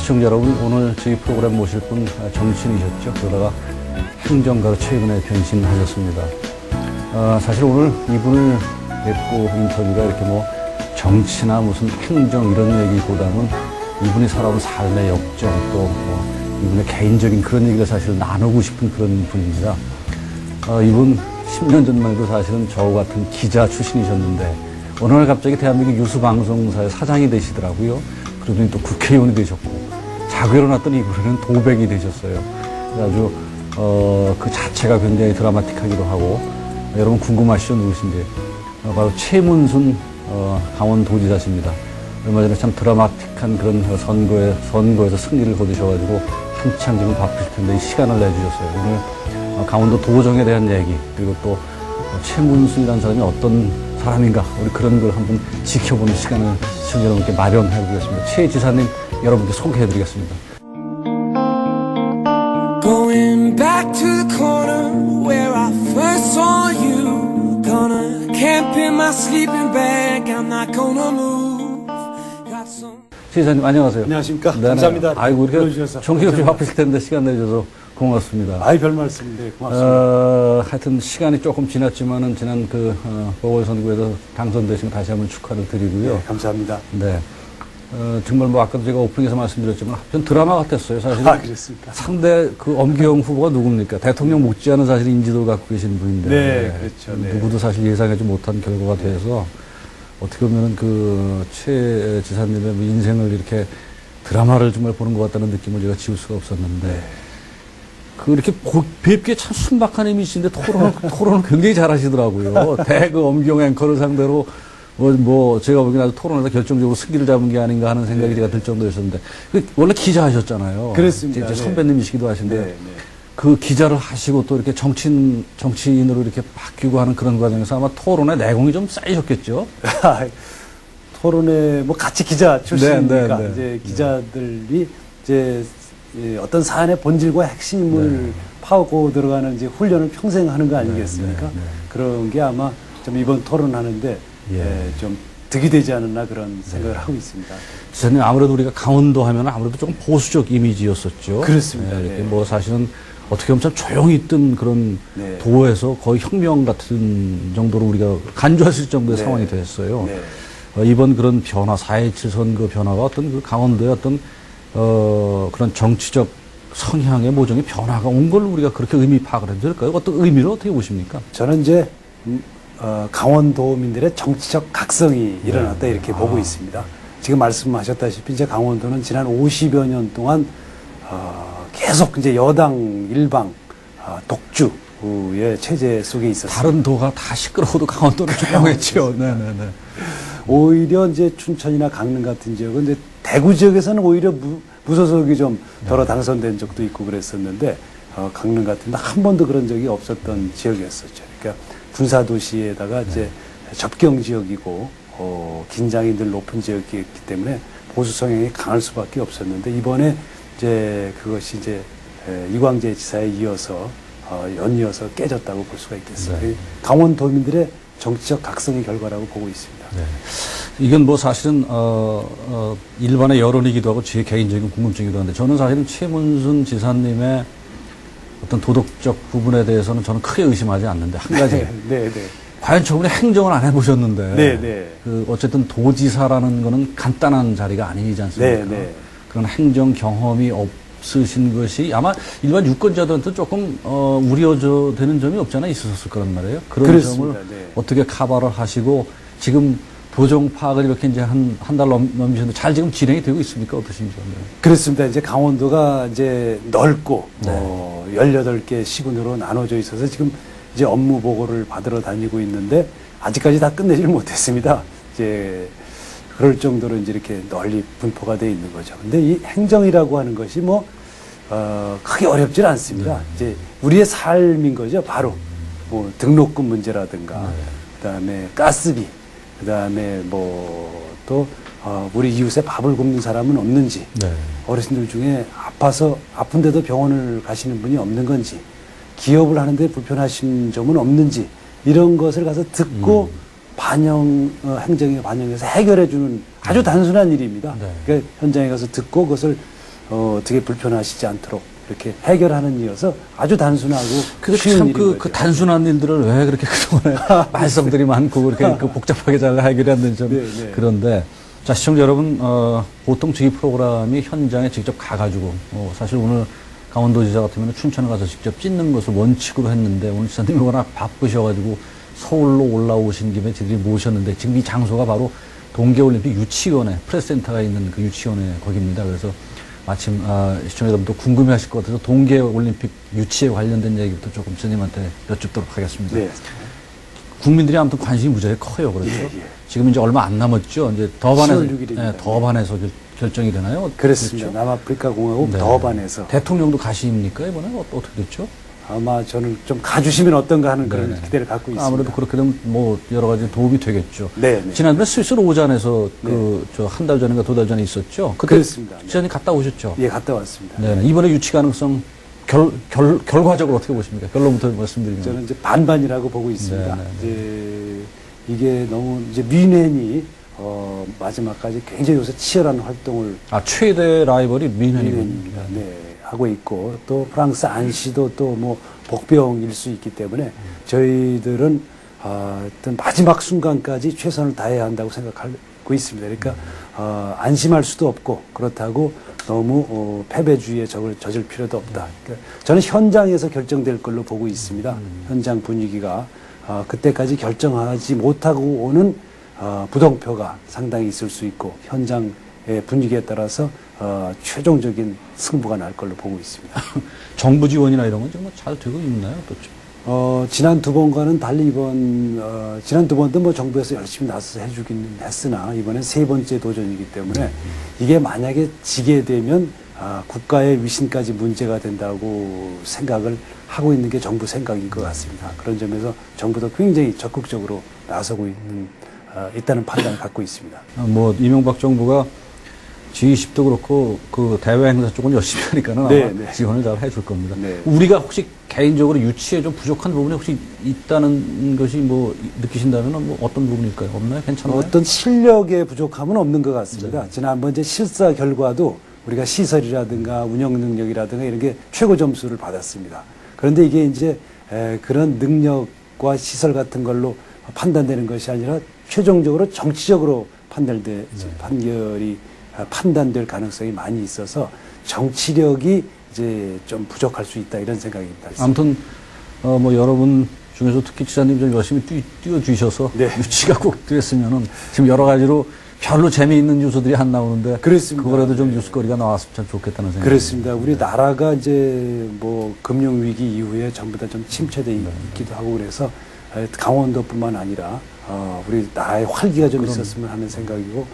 시청자 여러분, 오늘 저희 프로그램 모실 분 정치인이셨죠. 그러다가 행정가로 최근에 변신하셨습니다. 사실 오늘 이분을 뵙고 인터뷰가 이렇게 뭐 정치나 무슨 행정 이런 얘기보다는 이분이 살아온 삶의 역정 또 이분의 개인적인 그런 얘기를 사실 나누고 싶은 그런 분입니다. 이분 10년 전만 해도 사실은 저와 같은 기자 출신이셨는데 어느 날 갑자기 대한민국 유수방송사의 사장이 되시더라고요. 그러더니 또 국회의원이 되셨고 자고 일어났더니 이번에는 도백이 되셨어요. 아주 그 자체가 굉장히 드라마틱하기도 하고 여러분 궁금하시죠? 누구신지? 바로 최문순 강원도지사십니다. 얼마 전에 참 드라마틱한 그런 선거에서 승리를 거두셔가지고 한창 지금 바쁘실 텐데 이 시간을 내주셨어요. 오늘 강원도 도정에 대한 얘기 그리고 또 최문순이라는 사람이 어떤 사람인가 우리 그런 걸 한번 지켜보는 시간을 시청자 여러분께 마련해 보겠습니다. 최 지사님 여러분께 소개해 드리겠습니다. Going back to the corner where I first saw you. Gonna camp in my sleeping bag. I'm not gonna move. 최 지사님 안녕하세요. 안녕하십니까. 네네. 감사합니다. 아이고 이렇게 정신없이 바쁘실 텐데 시간 내주셔서 고맙습니다. 아이 별 말씀인데 고맙습니다. 하여튼 시간이 조금 지났지만은 지난 그 보궐선거에서 당선되신 거 다시 한번 축하를 드리고요. 네, 감사합니다. 네. 정말 뭐 아까도 제가 오프닝에서 말씀드렸지만 한편 드라마 같았어요. 사실은 그렇습니다. 상대 그 엄기영 후보가 누굽니까? 대통령 못지않은 사실 인지도를 갖고 계신 분인데. 네, 그렇죠. 네. 누구도 사실 예상하지 못한 결과가 돼서 어떻게 보면은 그 최 지사님의 인생을 이렇게 드라마를 정말 보는 것 같다는 느낌을 제가 지울 수가 없었는데. 네. 이렇게 뵙기에 참 순박한 이미지인데 토론을 굉장히 잘하시더라고요. 그 엄기영 앵커를 상대로 제가 보기엔 아주 토론에서 결정적으로 승기를 잡은 게 아닌가 하는 생각이 제가 들 정도였었는데 원래 기자 하셨잖아요. 그렇습니다. 이제 선배님이시기도 하신데 네. 그 기자를 하시고 또 이렇게 정치인으로 이렇게 바뀌고 하는 그런 과정에서 아마 토론의 내공이 좀 쌓이셨겠죠. 토론에 뭐 같이 기자 출신이니까 네. 이제 기자들이 이제 어떤 사안의 본질과 핵심을 파고 들어가는 이제 훈련을 평생 하는 거 아니겠습니까? 그런 게 아마 좀 이번 토론하는데 좀 득이 되지 않았나 그런 생각을 하고 있습니다. 지사님 아무래도 우리가 강원도 하면 아무래도 조금 보수적 이미지였었죠. 그렇습니다. 이렇게 뭐 사실은 어떻게 보면 참 조용히 있던 그런 도에서 거의 혁명 같은 정도로 우리가 간주하실 정도의 상황이 됐어요. 이번 그런 변화, 4.27 선거 변화가 어떤 그 강원도의 어떤 그런 정치적 성향의 모종의 변화가 온 걸 우리가 그렇게 의미 파악을 해도 될까요? 어떤 의미를 어떻게 보십니까? 저는 이제 강원도민들의 정치적 각성이 일어났다 이렇게 보고 있습니다. 지금 말씀하셨다시피 이제 강원도는 지난 50여 년 동안 계속 이제 여당 일방 독주의 체제 속에 있었습니다. 다른 도가 다 시끄러워도 강원도는 조용했죠. 네네네. 오히려 이제 춘천이나 강릉 같은 지역은 이제 대구 지역에서는 오히려 무소속이 좀 덜어 당선된 적도 있고 그랬었는데 강릉 같은 데 한 번도 그런 적이 없었던 지역이었었죠. 그러니까 군사도시에다가 이제 접경 지역이고 긴장이 늘 높은 지역이었기 때문에 보수 성향이 강할 수밖에 없었는데 이번에 이제 그것이 이제 이광재 지사에 이어서 연이어서 깨졌다고 볼 수가 있겠습니다. 강원도민들의 정치적 각성의 결과라고 보고 있습니다. 이건 뭐 사실은 일반의 여론이기도 하고 제 개인적인 궁금증이기도 한데 저는 사실은 최문순 지사님의 어떤 도덕적 부분에 대해서는 저는 크게 의심하지 않는데 한 가지 과연 저분이 행정을 안 해보셨는데 그 어쨌든 도지사라는 거는 간단한 자리가 아니지 않습니까? 그런 행정 경험이 없으신 것이 아마 일반 유권자들한테 조금 우려되는 점이 없잖아 있었을 거란 말이에요. 그런 그렇습니다. 점을 어떻게 커버를 하시고 지금 도정 파악을 이렇게 이제 한 달 넘으셨는데 잘 지금 진행이 되고 있습니까? 어떠신지. 그렇습니다. 이제 강원도가 이제 넓고 18개 시군으로 나눠져 있어서 지금 이제 업무 보고를 받으러 다니고 있는데 아직까지 다 끝내지를 못했습니다. 이제 그럴 정도로 이제 이렇게 널리 분포가 되어 있는 거죠. 근데 이 행정이라고 하는 것이 크게 어렵질 않습니다. 이제 우리의 삶인 거죠. 바로 뭐 등록금 문제라든가 그다음에 가스비 그다음에 또 우리 이웃에 밥을 굶는 사람은 없는지 어르신들 중에 아파서 아픈데도 병원을 가시는 분이 없는 건지 기업을 하는데 불편하신 점은 없는지 이런 것을 가서 듣고 행정에 반영해서 해결해 주는 아주 단순한 일입니다. 그러니까 현장에 가서 듣고 그것을 어떻게 불편하시지 않도록 이렇게 해결하는 이어서 아주 단순하고 근데 쉬운 참 일인 그 거죠. 단순한 일들을 왜 그렇게 그동안에 말썽들이 많고 그렇게 그 복잡하게 잘 해결이 안 되는지 좀 네, 네. 그런데 자 시청자 여러분 보통 저희 프로그램이 현장에 직접 가가지고 사실 오늘 강원도지사 같으면 춘천에 가서 직접 찍는 것을 원칙으로 했는데 오늘 지사님이 워낙 바쁘셔가지고 서울로 올라오신 김에 저희들이 모셨는데 지금 이 장소가 바로 동계올림픽 유치원에 프레스센터가 있는 그 유치원에 거기입니다. 그래서 마침 시청자 여러분도 궁금해하실 것 같아서 동계올림픽 유치에 관련된 얘기부터 조금 지사님한테 여쭙도록 하겠습니다. 네. 국민들이 아무튼 관심이 무지하게 커요. 그렇죠? 예, 예. 지금 이제 얼마 안 남았죠. 이제 10월 더반에서 6일 입니다. 더반에서 결정이 되나요? 그렇습니다. 그렇죠? 남아프리카 공화국 네. 더반에서 대통령도 가십니까 이번에 어떻게 됐죠? 아마 저는 좀 가주시면 어떤가 하는 그런 네네. 기대를 갖고 있습니다. 아무래도 그렇게 되면 뭐 여러 가지 도움이 되겠죠. 네, 네. 지난번에 스위스 로잔에서 네. 저 한 달 전인가 2달 전에 있었죠. 그때 그렇습니다. 네. 지사님 갔다 오셨죠? 예, 갔다 왔습니다. 네. 이번에 유치 가능성 결과적으로 어떻게 보십니까? 결론부터 말씀드리면. 저는 이제 반반이라고 보고 있습니다. 네, 네, 이제 이게 너무 이제 미넨이 마지막까지 굉장히 요새 치열한 활동을 최대 라이벌이 미넨이군요. 미넨입니다. 네, 하고 있고 또 프랑스 안시도 또 뭐 복병일 수 있기 때문에 저희들은 어떤 마지막 순간까지 최선을 다해야 한다고 생각하고 있습니다. 그러니까 안심할 수도 없고 그렇다고 너무 패배주의에 젖을 필요도 없다. 그러니까 저는 현장에서 결정될 걸로 보고 있습니다. 현장 분위기가 그때까지 결정하지 못하고 오는 부동표가 상당히 있을 수 있고 현장의 분위기에 따라서 최종적인 승부가 날 걸로 보고 있습니다. 정부 지원이나 이런 건 정말 잘 되고 있나요? 또 지난 두 번과는 달리 지난 두 번도 뭐 정부에서 열심히 나서서 해주긴 했으나 이번엔 세 번째 도전이기 때문에 이게 만약에 지게 되면 국가의 위신까지 문제가 된다고 생각을 하고 있는 게 정부 생각인 것 같습니다. 그런 점에서 정부도 굉장히 적극적으로 나서고 있다는 판단을 갖고 있습니다. 뭐 이명박 정부가 G20도 그렇고 그 대외 행사 쪽은 열심히 하니까는 네, 아마 네. 지원을 잘 해줄 겁니다. 네. 우리가 혹시 개인적으로 유치에 좀 부족한 부분이 혹시 있다는 것이 뭐 느끼신다면 뭐 어떤 부분일까요? 없나요? 괜찮나요? 어떤 실력의 부족함은 없는 것 같습니다. 지난번 이제 실사 결과도 우리가 시설이라든가 운영 능력이라든가 이런 게 최고 점수를 받았습니다. 그런데 이게 이제 그런 능력과 시설 같은 걸로 판단되는 것이 아니라 최종적으로 정치적으로 판단될 가능성이 많이 있어서 정치력이 이제 좀 부족할 수 있다 이런 생각입니다. 아무튼 뭐 여러분 중에서 특히 지사님 좀 열심히 뛰어주셔서 네. 유치가 꼭 됐으면은 지금 여러 가지로 별로 재미있는 뉴스들이 안 나오는데 그렇습니다. 그거라도 좀 네. 뉴스거리가 나왔으면 참 좋겠다는 생각이 그렇습니다. 우리 나라가 이제 뭐 금융 위기 이후에 전부 다 좀 침체돼 있기도 하고 그래서 강원도뿐만 아니라 우리 나라의 활기가 좀 있었으면 하는 생각이고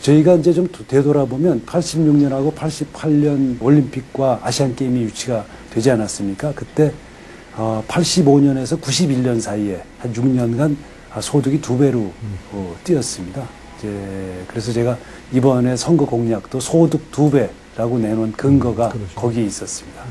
저희가 이제 좀 되돌아보면 86년하고 88년 올림픽과 아시안 게임이 유치가 되지 않았습니까? 그때 85년에서 91년 사이에 한 6년간 소득이 2배로 뛰었습니다. 그래서 제가 이번에 선거 공약도 소득 2배라고 내놓은 근거가 거기에 있었습니다.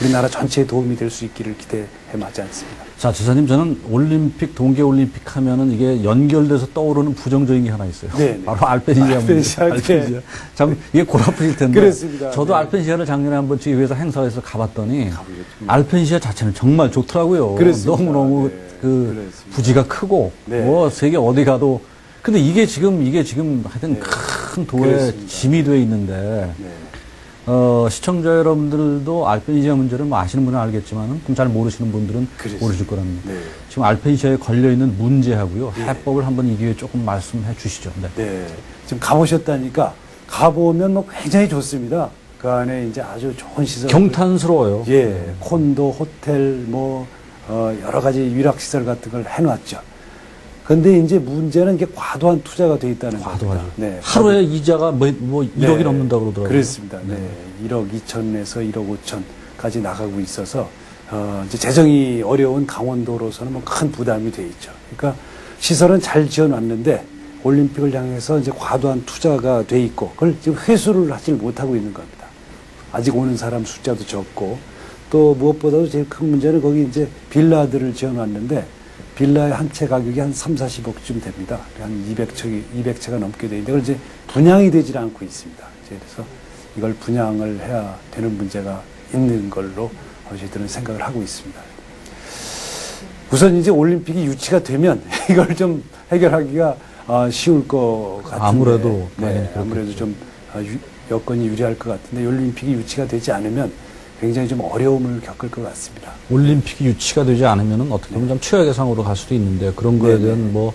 우리나라 전체에 도움이 될 수 있기를 기대해 마지 않습니다. 자, 지사님, 저는 올림픽, 동계올림픽 하면은 이게 연결돼서 떠오르는 부정적인 게 하나 있어요. 네, 네. 바로 알펜시아 문제. 알펜시아. 참, 이게 골아프실 텐데. 그렇습니다. 저도 네. 알펜시아를 작년에 한번 저희 회사 행사에서 가봤더니 가보겠죠. 알펜시아 자체는 정말 좋더라고요. 그렇습니다. 너무너무 네, 그 그렇습니다. 부지가 크고 네. 뭐 세계 어디 가도 근데 이게 지금 하여튼 네. 큰 도에 그렇습니다. 짐이 돼 있는데 네. 시청자 여러분들도 알펜시아 문제를 뭐 아시는 분은 알겠지만은 좀 잘 모르시는 분들은 그렇습니다. 모르실 거랍니다. 네. 지금 알펜시아에 걸려 있는 문제하고요. 네. 해법을 한번 이 기회에 조금 말씀해 주시죠. 네. 네. 지금 가보셨다니까 가보면 뭐 굉장히 좋습니다. 그 안에 이제 아주 좋은 시설. 경탄스러워요. 예. 콘도, 호텔, 뭐, 여러 가지 위락시설 같은 걸 해놨죠. 근데 이제 문제는 이게 과도한 투자가 돼 있다는 겁니다. 과도하죠. 네. 하루에 이자가 뭐 1억이 넘는다고 그러더라고요. 그렇습니다. 네. 1억 2천에서 1억 5천까지 나가고 있어서 이제 재정이 어려운 강원도로서는 뭐 큰 부담이 돼 있죠. 그러니까 시설은 잘 지어놨는데 올림픽을 향해서 이제 과도한 투자가 돼 있고 그걸 지금 회수를 하지 못하고 있는 겁니다. 아직 오는 사람 숫자도 적고 또 무엇보다도 제일 큰 문제는 거기 이제 빌라들을 지어놨는데 빌라의 한 채 가격이 한 3, 40억쯤 됩니다. 한 200채가 넘게 되는데 그걸 이제 분양이 되질 않고 있습니다. 그래서 이걸 분양을 해야 되는 문제가 있는 걸로 저희들은 생각을 하고 있습니다. 우선 이제 올림픽이 유치가 되면 이걸 좀 해결하기가 쉬울 것 같은데. 아무래도 네, 아무래도 좀 여건이 유리할 것 같은데 올림픽이 유치가 되지 않으면 굉장히 좀 어려움을 겪을 것 같습니다. 올림픽이 유치가 되지 않으면 어떻게 보면 좀 최악의 상황으로 갈 수도 있는데 그런 거에 대한 뭐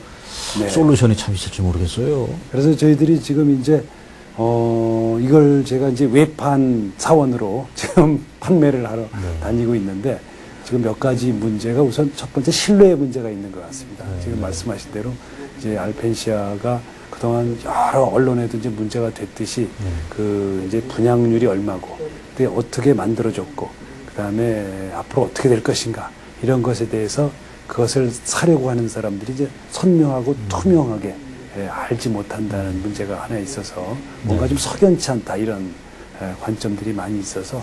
솔루션이 참 있을지 모르겠어요. 그래서 저희들이 지금 이제 이걸 제가 이제 외판 사원으로 지금 판매를 하러 다니고 있는데 지금 몇 가지 문제가 우선 첫 번째 신뢰의 문제가 있는 것 같습니다. 지금 말씀하신 대로 이제 알펜시아가 그동안 여러 언론에도 이제 문제가 됐듯이 그 이제 분양률이 얼마고 그게 어떻게 만들어졌고 그다음에 앞으로 어떻게 될 것인가 이런 것에 대해서 그것을 사려고 하는 사람들이 이제 선명하고 투명하게 알지 못한다는 문제가 하나 있어서 뭔가 좀 석연치 않다 이런 관점들이 많이 있어서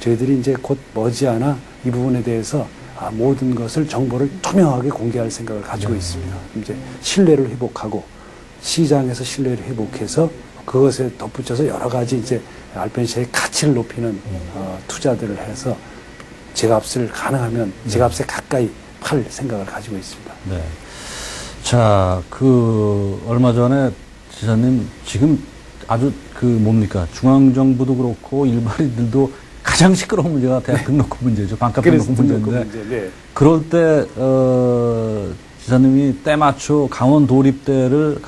저희들이 이제 곧 머지않아 이 부분에 대해서 모든 것을 정보를 투명하게 공개할 생각을 가지고 있습니다. 이제 신뢰를 회복하고 시장에서 신뢰를 회복해서 그것에 덧붙여서 여러 가지 이제 알펜시아의 가치를 높이는 투자들을 해서 제값을 가능하면 제값에 가까이 팔 생각을 가지고 있습니다. 네. 자, 얼마 전에 지사님 지금 아주 뭡니까? 중앙정부도 그렇고 일반인들도 가장 시끄러운 문제가 대학 등록금 문제죠. 반값 등록금 문제인데. 그럴 때, 지사님이 때맞춰 강원 도립대를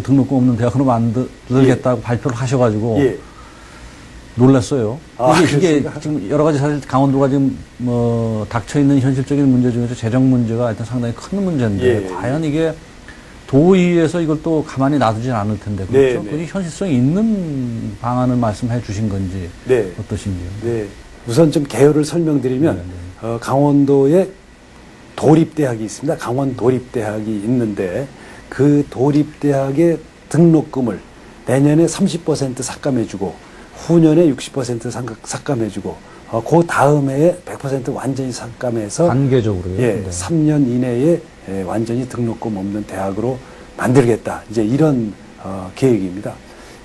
등록금 없는 대학으로 만들겠다고 발표를 하셔가지고 놀랐어요. 이게 지금 여러 가지 사실 강원도가 지금 닥쳐있는 현실적인 문제 중에서 재정 문제가 하여튼 상당히 큰 문제인데 과연 이게 도의에서 이걸 또 가만히 놔두진 않을 텐데 그렇죠? 그게 현실성이 있는 방안을 말씀해 주신 건지 어떠신지요? 네. 우선 좀 개요를 설명드리면 강원도에 도립대학이 있습니다. 강원 도립대학이 있는데 그 도립대학의 등록금을 내년에 30% 삭감해주고 후년에 60% 삭감해주고 그 다음 해에 100% 완전히 삭감해서 단계적으로요. 3년 이내에 완전히 등록금 없는 대학으로 만들겠다. 이제 이런 계획입니다.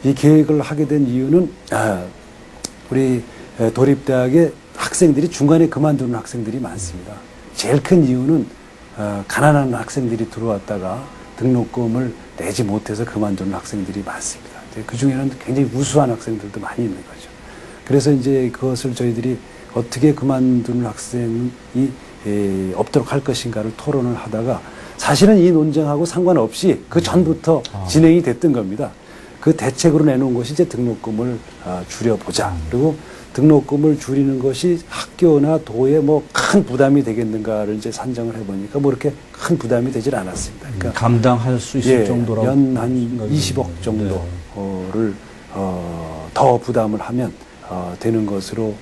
이 계획을 하게 된 이유는 우리 도립대학의 학생들이 중간에 그만두는 학생들이 많습니다. 제일 큰 이유는 가난한 학생들이 들어왔다가 등록금을 내지 못해서 그만두는 학생들이 많습니다. 그 중에는 굉장히 우수한 학생들도 많이 있는 거죠. 그래서 이제 그것을 저희들이 어떻게 그만두는 학생이 없도록 할 것인가를 토론을 하다가 사실은 이 논쟁하고 상관없이 그 전부터 진행이 됐던 겁니다. 그 대책으로 내놓은 것이 이제 등록금을 줄여보자. 그리고 등록금을 줄이는 것이 학교나 도에 뭐 큰 부담이 되겠는가를 이제 산정을 해보니까 뭐 이렇게 큰 부담이 되질 않았습니다. 그러니까 감당할 수 있을 정도라고. 연 한 20억 정도를 더 부담을 하면 되는 것으로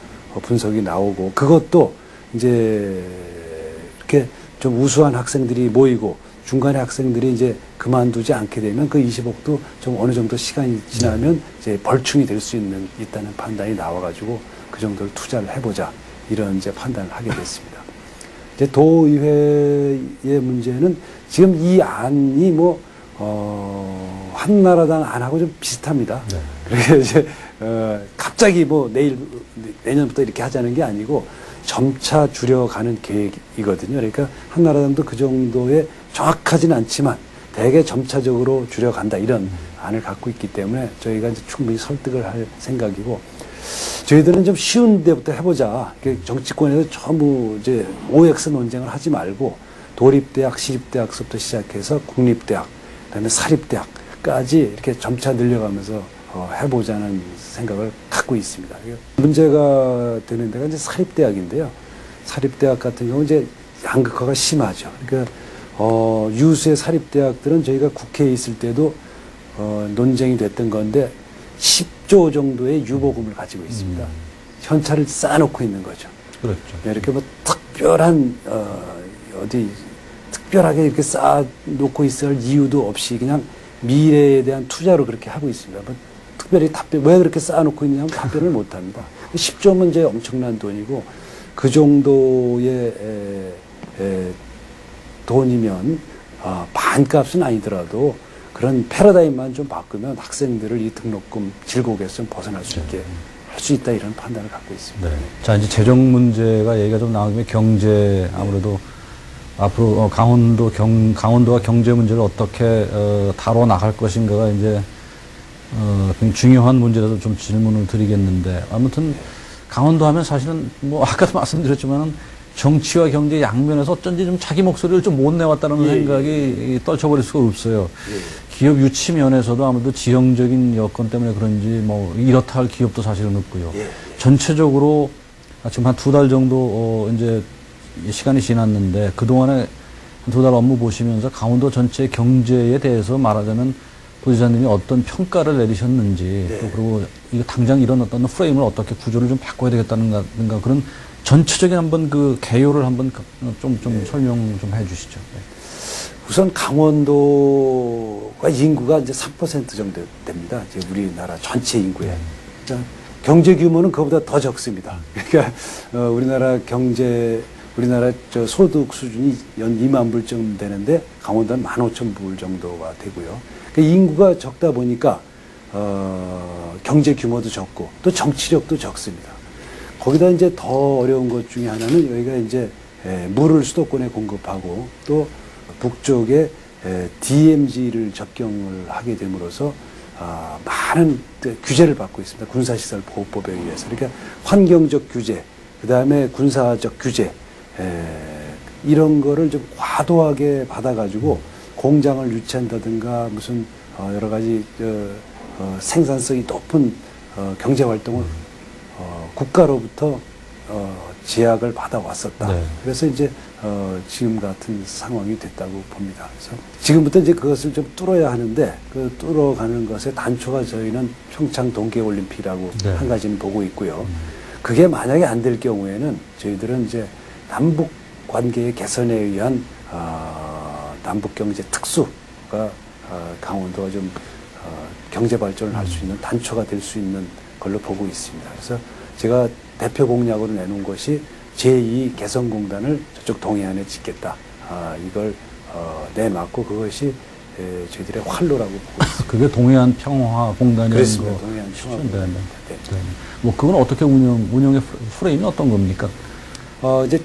분석이 나오고 그것도 이제 이렇게 좀 우수한 학생들이 모이고 중간에 학생들이 이제 그만두지 않게 되면 그 20억도 좀 어느 정도 시간이 지나면 이제 벌충이 될 수 있다는 판단이 나와가지고 그 정도를 투자를 해보자 이런 이제 판단을 하게 됐습니다. 이제 도의회의 문제는 지금 이 안이 뭐 한나라당 안하고 좀 비슷합니다. 그래서 이제 갑자기 뭐 내년부터 이렇게 하자는 게 아니고 점차 줄여가는 계획이거든요. 그러니까 한나라당도 그 정도의 정확하지는 않지만 대개 점차적으로 줄여간다 이런 안을 갖고 있기 때문에 저희가 이제 충분히 설득을 할 생각이고 저희들은 좀 쉬운 데부터 해보자. 정치권에서 전부 이제 OX 논쟁을 하지 말고 도립대학, 시립대학서부터 시작해서 국립대학, 그다음에 사립대학까지 이렇게 점차 늘려가면서 해보자는 생각을 갖고 있습니다. 문제가 되는 데가 이제 사립대학인데요. 사립대학 같은 경우 이제 양극화가 심하죠. 그러니까 유수의 사립대학들은 저희가 국회에 있을 때도 논쟁이 됐던 건데 10조 정도의 유보금을 가지고 있습니다. 현찰을 쌓아놓고 있는 거죠. 그렇죠. 이렇게 뭐 특별한 특별하게 이렇게 쌓아놓고 있을 이유도 없이 그냥 미래에 대한 투자로 그렇게 하고 있습니다. 뭐 특별히 왜 그렇게 쌓아놓고 있냐면 답변을 못합니다. 10조면 이제 엄청난 돈이고 그 정도의 돈이면 반값은 아니더라도 그런 패러다임만 좀 바꾸면 학생들을 이 등록금 질곡에서 좀 벗어날 수 있게 할 수 있다 이런 판단을 갖고 있습니다. 네. 자, 이제 재정 문제가 얘기가 좀 나오면 경제 아무래도 앞으로 강원도가 경제 문제를 어떻게 다뤄 나갈 것인가가 이제 굉장히 중요한 문제라서 좀 질문을 드리겠는데 아무튼 강원도 하면 사실은 뭐 아까도 말씀드렸지만은 정치와 경제 양면에서 어쩐지 좀 자기 목소리를 좀 못 내왔다는 생각이 떨쳐버릴 수가 없어요. 기업 유치 면에서도 아무래도 지형적인 여건 때문에 그런지 뭐 이렇다 할 기업도 사실은 없고요. 전체적으로 지금 한 2달 정도 이제 시간이 지났는데 그동안에 2달 업무 보시면서 강원도 전체 경제에 대해서 말하자면 도지사님이 어떤 평가를 내리셨는지 또 그리고 이거 당장 이런 어떤 프레임을 어떻게 구조를 좀 바꿔야 되겠다는가 그런 전체적인 한번 그 개요를 한번 좀 설명 좀 해주시죠. 네. 우선 강원도가 인구가 이제 3% 정도 됩니다. 이제 우리나라 전체 인구에. 그러니까 경제 규모는 그보다 더 적습니다. 그러니까 우리나라 소득 수준이 연 2만 불쯤 되는데 강원도는 15,000불 정도가 되고요. 그러니까 인구가 적다 보니까 경제 규모도 적고 또 정치력도 적습니다. 거기다 이제 더 어려운 것 중에 하나는 여기가 이제 물을 수도권에 공급하고 또 북쪽에 DMZ를 접경을 하게 됨으로써 많은 규제를 받고 있습니다. 군사시설 보호법에 의해서. 그러니까 환경적 규제, 그 다음에 군사적 규제, 이런 거를 좀 과도하게 받아가지고 공장을 유치한다든가 무슨 여러 가지 생산성이 높은 경제 활동을 국가로부터 제약을 받아왔었다. 네. 그래서 이제 지금 같은 상황이 됐다고 봅니다. 그래서 지금부터 이제 그것을 좀 뚫어야 하는데 그 뚫어가는 것의 단초가 저희는 평창 동계올림픽이라고 한 가지는 보고 있고요. 그게 만약에 안 될 경우에는 저희들은 이제 남북 관계의 개선에 의한 남북 경제 특수가 강원도가 좀 경제 발전을 할 수 있는 단초가 될 수 있는 걸로 보고 있습니다. 그래서 제가 대표 공약으로 내놓은 것이 제2 개성공단을 저쪽 동해안에 짓겠다. 이걸 내놨고 그것이 저희들의 활로라고 보고 있습니다. 그게 동해안 평화공단이라는 그렇습니다. 거. 동해안 평화공단. 네. 뭐 그건 어떻게 운영의 프레임이 어떤 겁니까? 이제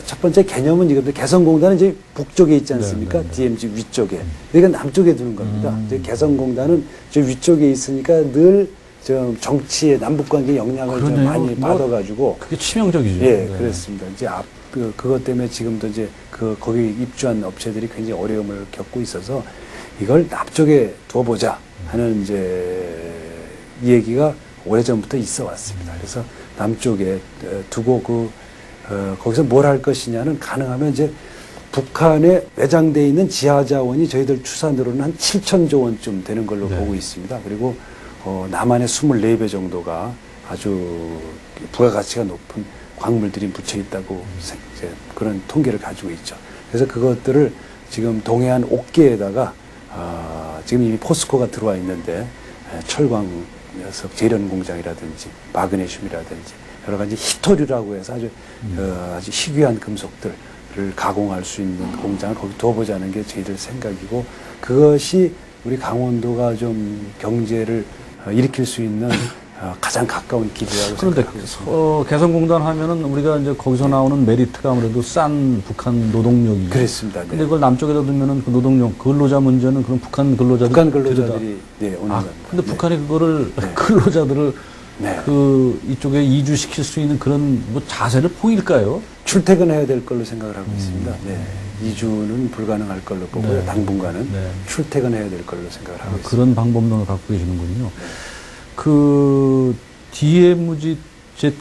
첫 번째 개념은 이겁니다. 개성공단은 이제 북쪽에 있지 않습니까? DMZ 위쪽에. 그러니까 남쪽에 두는 겁니다. 이제 개성공단은 저 위쪽에 있으니까 늘 좀 정치의 남북관계 영향을 좀 많이 받아가지고 그게 치명적이죠. 예, 그렇습니다. 이제 그것 때문에 지금도 이제 거기 입주한 업체들이 굉장히 어려움을 겪고 있어서 이걸 남쪽에 두어보자 하는 이제 이 얘기가 오래전부터 있어 왔습니다. 그래서 남쪽에 두고 거기서 뭘 할 것이냐는 가능하면 이제 북한에 매장되어 있는 지하자원이 저희들 추산으로는 한 7천조 원쯤 되는 걸로 보고 있습니다. 그리고 남한의 24배 정도가 아주 부가가치가 높은 광물들이 묻혀 있다고 이제 그런 통계를 가지고 있죠. 그래서 그것들을 지금 동해안 옥계에다가 지금 이미 포스코가 들어와 있는데 철광 녀석 재련 공장이라든지 마그네슘이라든지 여러 가지 히토류라고 해서 아주 희귀한 금속들을 가공할 수 있는 공장을 거기 두어보자는 게 저희들 생각이고 그것이 우리 강원도가 좀 경제를 일으킬 수 있는 가장 가까운 길이라고 그런데 생각합니다. 개성공단 하면은 우리가 이제 거기서 나오는 메리트가 아무래도 싼 북한 노동력이. 그렇습니다. 근데 그걸 남쪽에다 두면은 그 노동력, 근로자 문제는 그런 북한 근로자들이 오는 겁니다. 근데 북한이 그거를 근로자들을 이쪽에 이주시킬 수 있는 그런 뭐 자세를 보일까요? 출퇴근해야 될 걸로 생각을 하고 있습니다. 이주는 불가능할 걸로 보고요. 당분간은 출퇴근해야 될 걸로 생각을 하고 있습니다. 그런 방법론을 갖고 계시는군요. 그 DMZ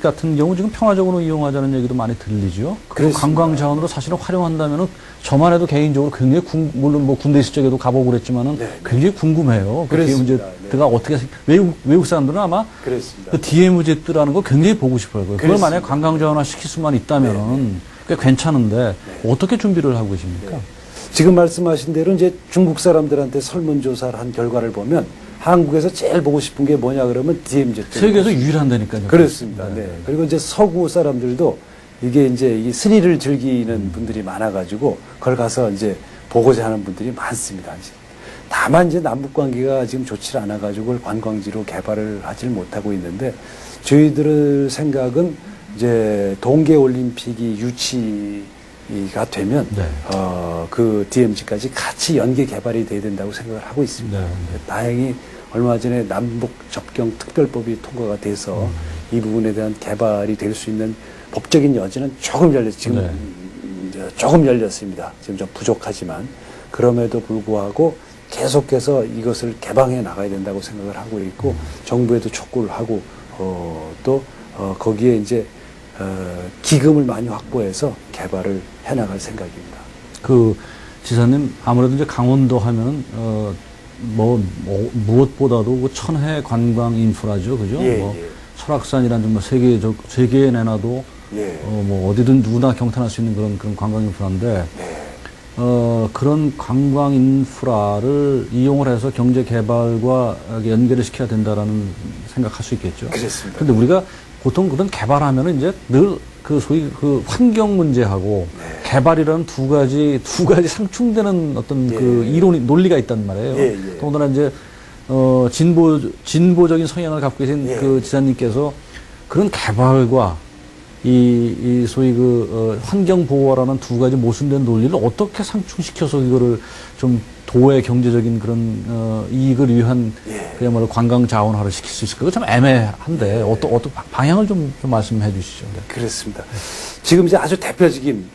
같은 경우 지금 평화적으로 이용하자는 얘기도 많이 들리죠. 그 관광 자원으로 사실은 활용한다면은 저만 해도 개인적으로 굉장히 물론 뭐 군대 있을 적에도 가보고 그랬지만은 굉장히 궁금해요. 그 DMZ가 어떻게 외국 사람들은 아마 그 DMZ라는 거 굉장히 보고 싶어요. 그걸 만약에 관광 자원화 시킬 수만 있다면은 꽤 괜찮은데 어떻게 준비를 하고 계십니까? 지금 말씀하신 대로 이제 중국 사람들한테 설문조사를 한 결과를 보면 한국에서 제일 보고 싶은 게 뭐냐 그러면 DMZ. 세계에서 유일한다니까요. 그렇습니다. 그리고 이제 서구 사람들도 이게 이제 이 스릴을 즐기는 분들이 많아가지고 그걸 가서 이제 보고자 하는 분들이 많습니다. 다만 이제 남북 관계가 지금 좋지 않아 가지고 그걸 관광지로 개발을 하질 못하고 있는데 저희들의 생각은 이제 동계 올림픽이 유치가 되면 네. 그 DMZ까지 같이 연계 개발이 돼야 된다고 생각을 하고 있습니다. 네. 다행히 얼마 전에 남북 접경 특별법이 통과가 돼서 이 부분에 대한 개발이 될 수 있는 법적인 여지는 조금 지금 네. 이제 조금 열렸습니다. 지금 좀 부족하지만 그럼에도 불구하고 계속해서 이것을 개방해 나가야 된다고 생각을 하고 있고 정부에도 촉구를 하고 또 거기에 이제 기금을 많이 확보해서 개발을 해나갈 생각입니다. 그 지사님 아무래도 이제 강원도 하면은 무엇보다도 그 천혜 관광 인프라죠, 그죠? 예, 뭐 예. 설악산이란 정말 세계에 내놔도 예. 뭐 어디든 누구나 경탄할 수 있는 그런 관광 인프라인데 네. 그런 관광 인프라를 이용을 해서 경제 개발과 연계를 시켜야 된다라는 생각할 수 있겠죠. 그렇습니다. 그런데 우리가 보통 그런 개발하면은 이제 늘 그 소위 그 환경 문제하고 개발이라는 두 가지 상충되는 어떤 그 논리가 있단 말이에요. 예, 예. 더군다나 이제 진보적인 성향을 갖고 계신 그 지사님께서 그런 개발과 이 소위 환경 보호라는 두 가지 모순된 논리를 어떻게 상충시켜서 이거를 좀 도의 경제적인 그런 이익을 위한 그야말로 관광 자원화를 시킬 수 있을까? 참 애매한데 어떤 방향을 좀 말씀해 주시죠. 네. 그렇습니다. 지금 이제 아주 대표적인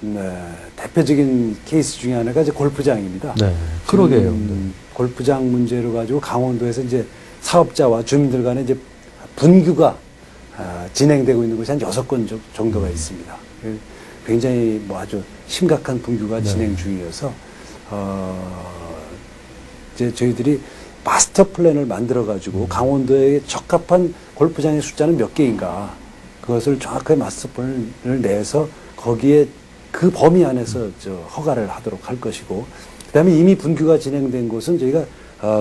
케이스 중에 하나가 이제 골프장입니다. 네. 그러게요. 골프장 문제로 가지고 강원도에서 이제 사업자와 주민들 간에 이제 분규가 진행되고 있는 곳이 한 6건 정도가 있습니다. 굉장히 뭐 아주 심각한 분규가 진행 중이어서 이제 저희들이 마스터 플랜을 만들어 가지고 강원도에 적합한 골프장의 숫자는 몇 개인가 그것을 정확하게 마스터 플랜을 내서 거기에 그 범위 안에서 허가를 하도록 할 것이고 그다음에 이미 분규가 진행된 곳은 저희가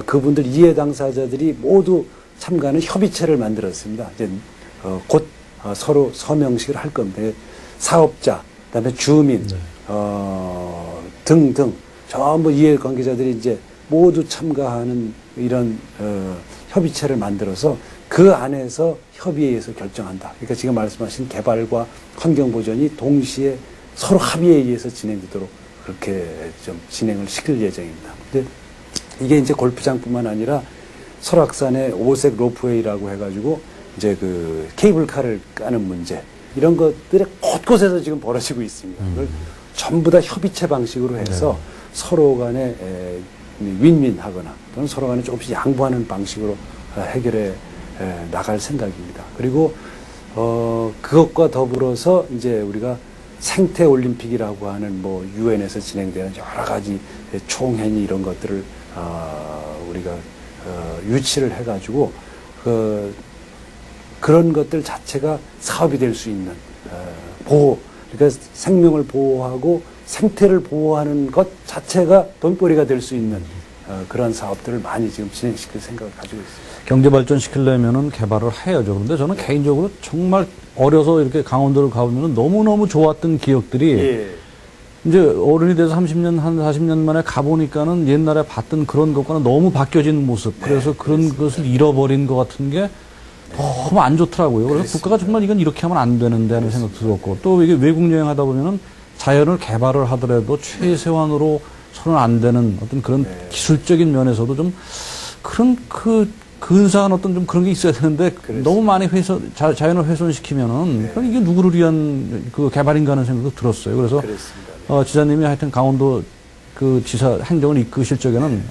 그분들 이해 당사자들이 모두 참가하는 협의체를 만들었습니다. 이제 곧 서로 서명식을 할 겁니다. 사업자, 그다음에 주민 등등 전부 이해 관계자들이 이제 모두 참가하는 이런 협의체를 만들어서 그 안에서 협의회에서 결정한다. 그러니까 지금 말씀하신 개발과 환경 보전이 동시에 서로 합의에 의해서 진행되도록 그렇게 좀 진행을 시킬 예정입니다. 근데 이게 이제 골프장뿐만 아니라 설악산의 오색 로프웨이라고 해가지고 이제 그 케이블카를 까는 문제 이런 것들이 곳곳에서 지금 벌어지고 있습니다. 그걸 전부 다 협의체 방식으로 해서 서로 간에 윈윈하거나 또는 서로 간에 조금씩 양보하는 방식으로 해결해 나갈 생각입니다. 그리고 그것과 더불어서 이제 우리가 생태 올림픽이라고 하는 뭐 유엔에서 진행되는 여러 가지 총회니 이런 것들을 우리가 유치를 해가지고 그런 것들 자체가 사업이 될 수 있는 보호, 그러니까 생명을 보호하고 생태를 보호하는 것 자체가 돈벌이가 될 수 있는 그런 사업들을 많이 지금 진행시킬 생각을 가지고 있습니다. 경제 발전 시키려면은 개발을 해야죠. 그런데 저는 개인적으로 정말 어려서 이렇게 강원도를 가보면은 너무너무 좋았던 기억들이 이제 어른이 돼서 30년, 한 40년 만에 가보니까는 옛날에 봤던 그런 것과는 너무 바뀌어진 모습. 그래서 그런 것을 잃어버린 것 같은 게 너무 안 좋더라고요. 그래서 국가가 정말 이건 이렇게 하면 안 되는데 하는 생각도 들었고 또 이게 외국 여행하다 보면은 자연을 개발을 하더라도 최소한으로 서는 안 되는 어떤 그런 기술적인 면에서도 좀 그런 근사한 어떤 좀 그런 게 있어야 되는데 너무 많이 자연을 훼손시키면은 그럼 이게 누구를 위한 그 개발인가 하는 생각도 들었어요. 그래서 지사님이 하여튼 강원도 그 지사 행정을 이끄실 적에는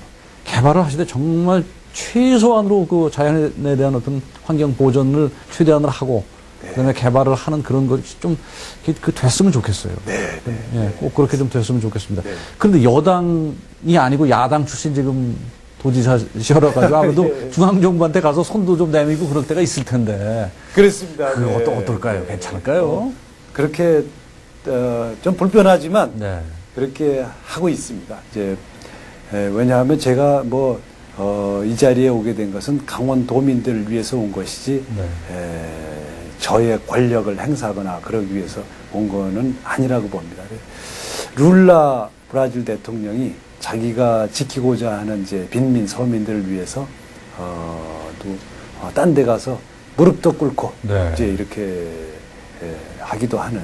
개발을 하실 때 정말 최소한으로 그 자연에 대한 어떤 환경 보전을 최대한으로 하고 그다음에 개발을 하는 그런 것이 좀 됐으면 좋겠어요. 꼭 그렇게 좀 됐으면 좋겠습니다. 그런데 여당이 아니고 야당 출신 지금 도지사시라 가지고 아무래도 중앙정부한테 가서 손도 좀 내밀고 그럴 때가 있을 텐데. 그렇습니다. 어떨까요? 괜찮을까요? 그렇게 좀 불편하지만 그렇게 하고 있습니다. 이제 왜냐하면 제가 이 자리에 오게 된 것은 강원도민들을 위해서 온 것이지 저의 권력을 행사하거나 그러기 위해서 온 거는 아니라고 봅니다. 룰라 브라질 대통령이 자기가 지키고자 하는 이제 빈민 서민들을 위해서 딴 데 가서 무릎도 꿇고 네. 이제 이렇게 하기도 하는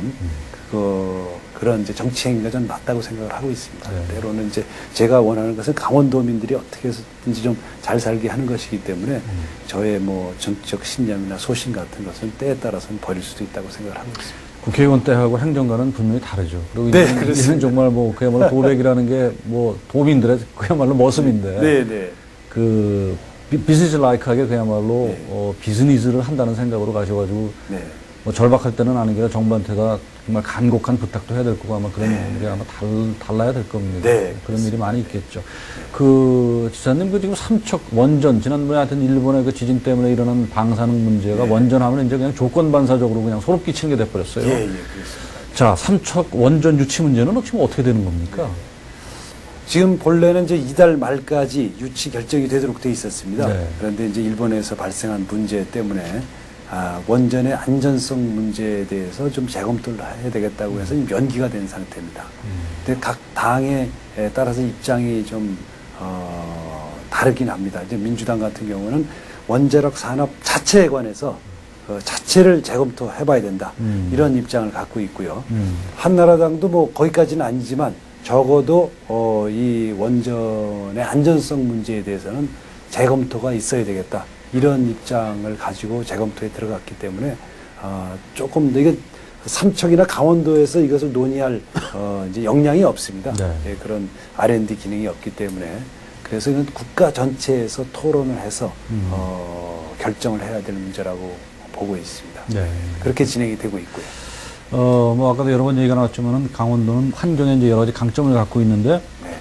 그런 이제 정치 행위가 전 맞다고 생각을 하고 있습니다. 네. 때로는 이제 제가 원하는 것은 강원도민들이 어떻게 해서든지 좀 잘 살게 하는 것이기 때문에 저의 뭐 정치적 신념이나 소신 같은 것은 때에 따라서는 버릴 수도 있다고 생각을 하고 있습니다. 국회의원 때하고 행정가는 분명히 다르죠. 그리고 네, 이제는 그렇습니다. 정말 뭐 그야말로 도백이라는 게 뭐 도민들의 그야말로 모습인데 네, 네. 그 비즈니스 라이크하게 그야말로 네. 비즈니스를 한다는 생각으로 가셔가지고 네. 뭐 절박할 때는 아닌 게 정부한테가 정말 간곡한 부탁도 해야 될 거고 아마 그런 네. 게 아마 달라야 될 겁니다. 네, 그런 일이 많이 있겠죠. 그 지사님 그 지금 삼척 원전 지난번에 하여튼 일본의 그 지진 때문에 일어난 방사능 문제가 네. 원전하면 이제 그냥 조건 반사적으로 그냥 소름 끼치는 게 돼버렸어요. 예, 예, 그렇습니다. 자, 삼척 원전 유치 문제는 지금 어떻게 되는 겁니까? 지금 본래는 이제 이달 말까지 유치 결정이 되도록 돼 있었습니다. 네. 그런데 이제 일본에서 발생한 문제 때문에 원전의 안전성 문제에 대해서 좀 재검토를 해야 되겠다고 해서 연기가 된 상태입니다. 근데 각 당에 따라서 입장이 좀 다르긴 합니다. 이제 민주당 같은 경우는 원자력 산업 자체에 관해서 자체를 재검토해봐야 된다. 이런 입장을 갖고 있고요. 한나라당도 뭐 거기까지는 아니지만 적어도 이 원전의 안전성 문제에 대해서는 재검토가 있어야 되겠다. 이런 입장을 가지고 재검토에 들어갔기 때문에 조금 더 이게 삼척이나 강원도에서 이것을 논의할 이제 역량이 없습니다. 네. 예, 그런 R&D 기능이 없기 때문에 그래서 이건 국가 전체에서 토론을 해서 결정을 해야 되는 문제라고 보고 있습니다. 네. 그렇게 진행이 되고 있고요. 뭐 아까도 여러 번 얘기가 나왔지만은 강원도는 환경에 이제 여러 가지 강점을 갖고 있는데 네.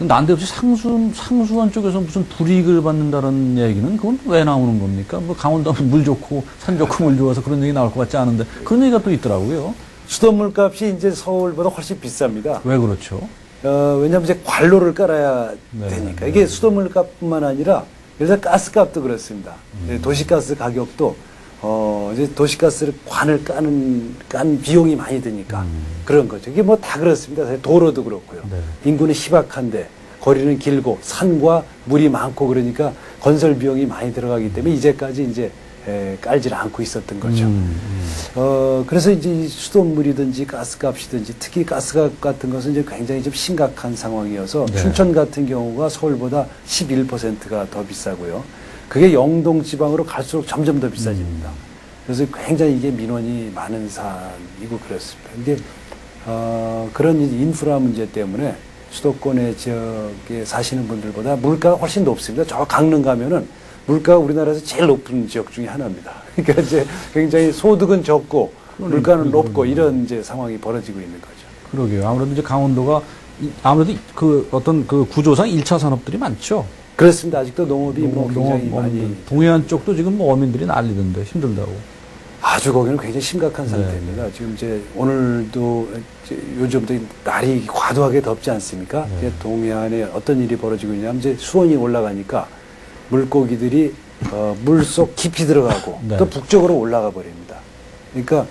난데없이 상수원 쪽에서 무슨 불이익을 받는다는 얘기는 그건 왜 나오는 겁니까? 뭐 강원도 하면 물 좋고 산 좋고 물 좋아서 그런 얘기 나올 것 같지 않은데 그런 얘기가 또 있더라고요. 수돗물 값이 이제 서울보다 훨씬 비쌉니다. 왜 그렇죠? 왜냐하면 이제 관로를 깔아야 네, 되니까. 네. 이게 수돗물 값뿐만 아니라 그래서 가스 값도 그렇습니다. 도시가스 가격도 이제 도시가스를 관을 깐 비용이 많이 드니까 그런 거죠. 이게 뭐 다 그렇습니다. 사실 도로도 그렇고요. 네. 인구는 희박한데 거리는 길고 산과 물이 많고 그러니까 건설 비용이 많이 들어가기 때문에 이제까지 이제 깔질 않고 있었던 거죠. 그래서 이제 이 수돗물이든지 가스값이든지 특히 가스값 같은 것은 이제 굉장히 좀 심각한 상황이어서 네. 춘천 같은 경우가 서울보다 11%가 더 비싸고요. 그게 영동 지방으로 갈수록 점점 더 비싸집니다. 그래서 굉장히 이게 민원이 많은 산이고 그렇습니다. 근데 그런 인프라 문제 때문에 수도권의 지역에 사시는 분들보다 물가가 훨씬 높습니다. 저 강릉 가면은 물가가 우리나라에서 제일 높은 지역 중에 하나입니다. 그러니까 이제 굉장히 소득은 적고 물가는 높고 이런 이제 상황이 벌어지고 있는 거죠. 그러게요. 아무래도 이제 강원도가 아무래도 그 어떤 그 구조상 1차 산업들이 많죠. 그렇습니다. 아직도 농업이 뭐 굉장히 많이 동해안 쪽도 지금 뭐 어민들이 난리던데 힘들다고. 아주 거기는 굉장히 심각한 상태입니다. 지금 이제 오늘도 이제 요즘도 날이 과도하게 덥지 않습니까? 네. 이제 동해안에 어떤 일이 벌어지고 있냐면 이제 수온이 올라가니까 물고기들이 물속 깊이 들어가고 네. 또 북쪽으로 올라가 버립니다. 그러니까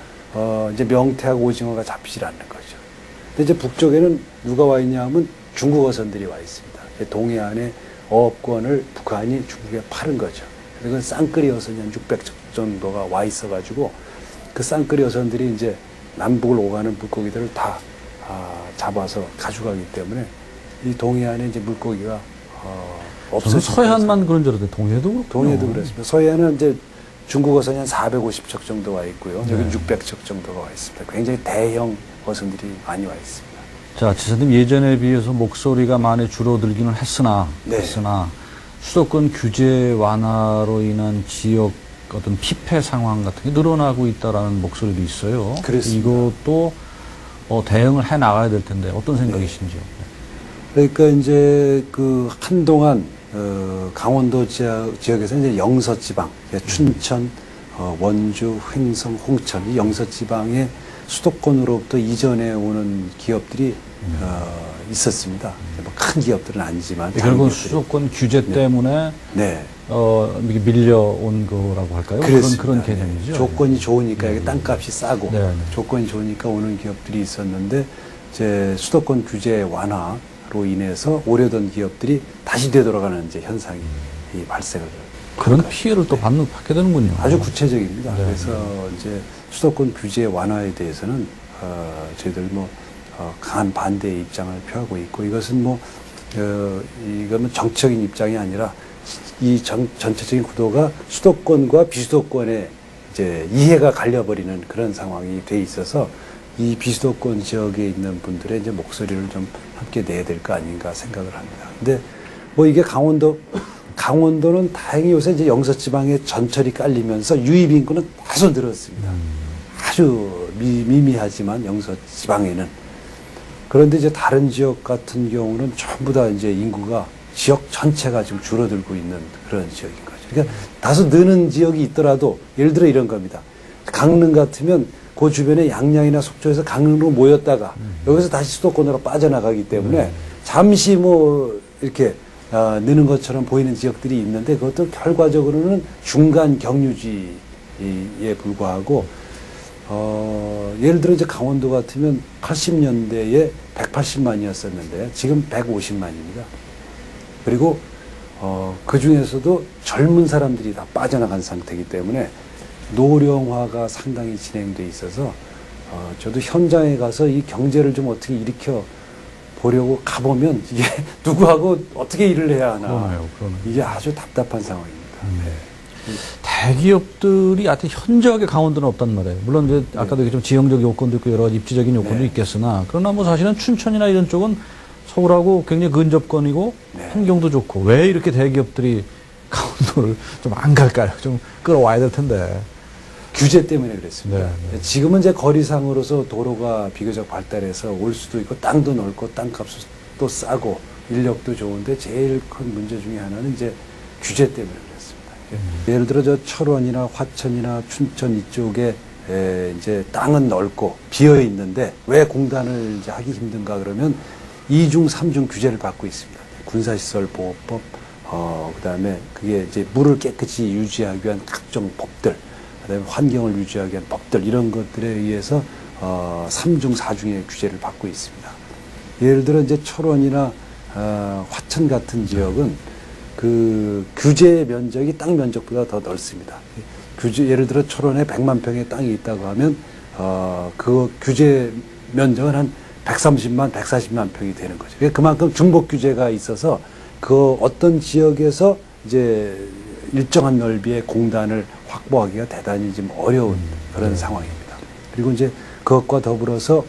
이제 명태하고 오징어가 잡히질 않는 거죠. 근데 이제 북쪽에는 누가 와 있냐 하면 중국 어선들이 와 있습니다. 동해안에 어업권을 북한이 중국에 파는 거죠. 그리고 쌍끌이 어선이 한 600척 정도가 와 있어가지고 그 쌍끌이 어선들이 이제 남북을 오가는 물고기들을 다 잡아서 가져가기 때문에 이 동해안에 이제 물고기가 저는 없어지고 서해안만 그런 줄 알았는데 동해도 그렇군요. 동해도 그렇습니다. 서해안은 이제 중국 어선이 한 450척 정도 와 있고요. 네. 여기 600척 정도가 와 있습니다. 굉장히 대형 어선들이 많이 와 있습니다. 자, 지사님 예전에 비해서 목소리가 많이 줄어들기는 했으나 네. 수도권 규제 완화로 인한 지역 어떤 피폐 상황 같은 게 늘어나고 있다라는 목소리도 있어요. 그렇습니다. 이것도 대응을 해 나가야 될 텐데 어떤 생각이신지요? 그러니까 이제 그 한동안 강원도 지역에서 이제 영서지방, 춘천, 원주, 횡성, 홍천 이 영서지방의 수도권으로부터 이전해 오는 기업들이 있었습니다. 뭐 큰 기업들은 아니지만 결국은 기업들이. 수도권 규제 때문에 네. 이게 밀려온 거라고 할까요? 그렇습니다. 그런 개념이죠. 조건이 좋으니까 이게 땅값이 싸고 네, 네. 조건이 좋으니까 오는 기업들이 있었는데 이제 수도권 규제 완화 인해서 오려던 기업들이 다시 되돌아가는 이제 현상이 발생을 그런 피해를 또 받게 되는군요. 아주 구체적입니다. 네. 그래서 이제 수도권 규제 완화에 대해서는 저희들 강한 반대의 입장을 표하고 있고, 이것은 이거는 정치적인 입장이 아니라 이 전체적인 구도가 수도권과 비수도권에 이제 이해가 갈려버리는 그런 상황이 돼 있어서 이 비수도권 지역에 있는 분들의 이제 목소리를 좀 함께 내야 될 거 아닌가 생각을 합니다. 근데 이게 강원도는 다행히 요새 이제 영서지방에 전철이 깔리면서 유입 인구는 다소 늘었습니다. 아주 미미하지만 영서지방에는. 그런데 이제 다른 지역 같은 경우는 전부 다 이제 인구가 지역 전체가 지금 줄어들고 있는 그런 지역인 거죠. 그러니까 다소 느는 지역이 있더라도 예를 들어 이런 겁니다. 강릉 같으면 그 주변에 양양이나 속초에서 강릉으로 모였다가 여기서 다시 수도권으로 빠져나가기 때문에 잠시 이렇게 느는 것처럼 보이는 지역들이 있는데, 그것도 결과적으로는 중간 경유지에 불과하고, 예를 들어 이제 강원도 같으면 80년대에 180만이었었는데 지금 150만입니다. 그리고 그 중에서도 젊은 사람들이 다 빠져나간 상태이기 때문에 노령화가 상당히 진행돼 있어서 저도 현장에 가서 이 경제를 좀 어떻게 일으켜 보려고 가보면 이게 누구하고 어떻게 일을 해야 하나. 그러네요. 이게 아주 답답한 상황입니다. 네. 대기업들이 하여튼 현저하게 강원도는 없단 말이에요. 물론 이제 아까도 좀 지형적 요건도 있고 여러 가지 입지적인 요건도 있겠으나, 그러나 사실은 춘천이나 이런 쪽은 서울하고 굉장히 근접권이고 환경도 좋고, 왜 이렇게 대기업들이 강원도를 좀 안 갈까요? 좀 끌어와야 될 텐데. 규제 때문에 그랬습니다. 네. 지금은 이제 거리상으로서 도로가 비교적 발달해서 올 수도 있고, 땅도 넓고, 땅값도 싸고, 인력도 좋은데, 제일 큰 문제 중에 하나는 이제 규제 때문에 그랬습니다. 예를 들어 저 철원이나 화천이나 춘천 이쪽에 이제 땅은 넓고 비어 있는데 왜 공단을 이제 하기 힘든가 그러면 2중, 3중 규제를 받고 있습니다. 군사시설 보호법, 그다음에 그게 이제 물을 깨끗이 유지하기 위한 각종 법들, 그다음에 환경을 유지하기 위한 법들, 이런 것들에 의해서 3중, 4중의 규제를 받고 있습니다. 예를 들어 이제 철원이나 화천 같은 지역은 그 규제 면적이 땅 면적보다 더 넓습니다. 예를 들어 철원에 100만 평의 땅이 있다고 하면 그 규제 면적은 한 130만, 140만 평이 되는 거죠. 그만큼 중복 규제가 있어서 그 어떤 지역에서 이제 일정한 넓이의 공단을 확보하기가 대단히 좀 어려운 그런 상황입니다. 그리고 이제 그것과 더불어서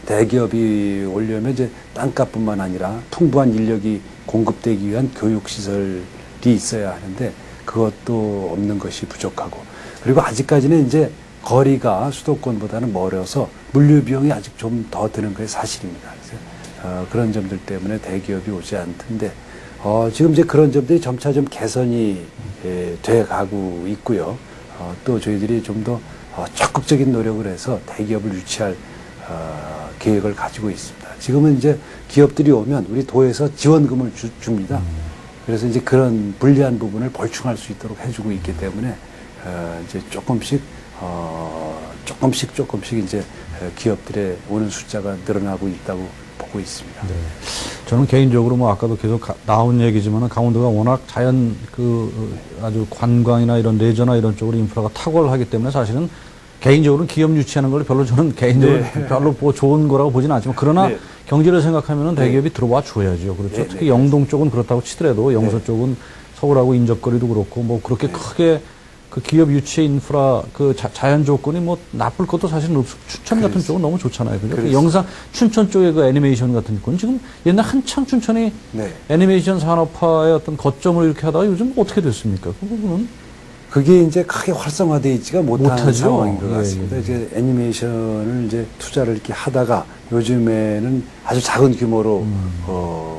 대기업이 오려면 이제 땅값뿐만 아니라 풍부한 인력이 공급되기 위한 교육시설이 있어야 하는데 그것도 없는 것이 부족하고, 그리고 아직까지는 이제 거리가 수도권보다는 멀어서 물류 비용이 아직 좀 더 드는 게 사실입니다. 그래서 그런 점들 때문에 대기업이 오지 않던데 지금 이제 그런 점들이 점차 좀 개선이 돼 가고 있고요. 또 저희들이 좀 더 적극적인 노력을 해서 대기업을 유치할 계획을 가지고 있습니다. 지금은 이제 기업들이 오면 우리 도에서 지원금을 줍니다. 그래서 이제 그런 불리한 부분을 벌충할 수 있도록 해주고 있기 때문에 이제 조금씩 이제 기업들의 오는 숫자가 늘어나고 있다고 보고 있습니다. 네. 저는 개인적으로 아까도 계속 나온 얘기지만 강원도가 워낙 자연 아주 관광이나 이런 레저나 이런 쪽으로 인프라가 탁월하기 때문에 사실은 개인적으로는 기업 유치하는 걸 별로 저는 개인적으로 별로 좋은 거라고 보지는 않지만, 그러나 경제를 생각하면 대기업이 들어와 줘야죠. 그렇죠. 특히 영동 쪽은 그렇다고 치더라도 영서 쪽은 서울하고 인접거리도 그렇고 그렇게 크게 그 기업 유치 인프라 자연 조건이 나쁠 것도 사실은 없고, 춘천 같은 쪽은 너무 좋잖아요. 그죠? 영상 춘천 쪽의 그 애니메이션 같은 건 지금 옛날 한창 춘천이 애니메이션 산업화의 어떤 거점을 이렇게 하다가 요즘 어떻게 됐습니까? 그 부분은 그게 이제 크게 활성화되어 있지가 못한 상황인 것 예, 같습니다. 이제 애니메이션을 이제 투자를 이렇게 하다가 요즘에는 아주 작은 규모로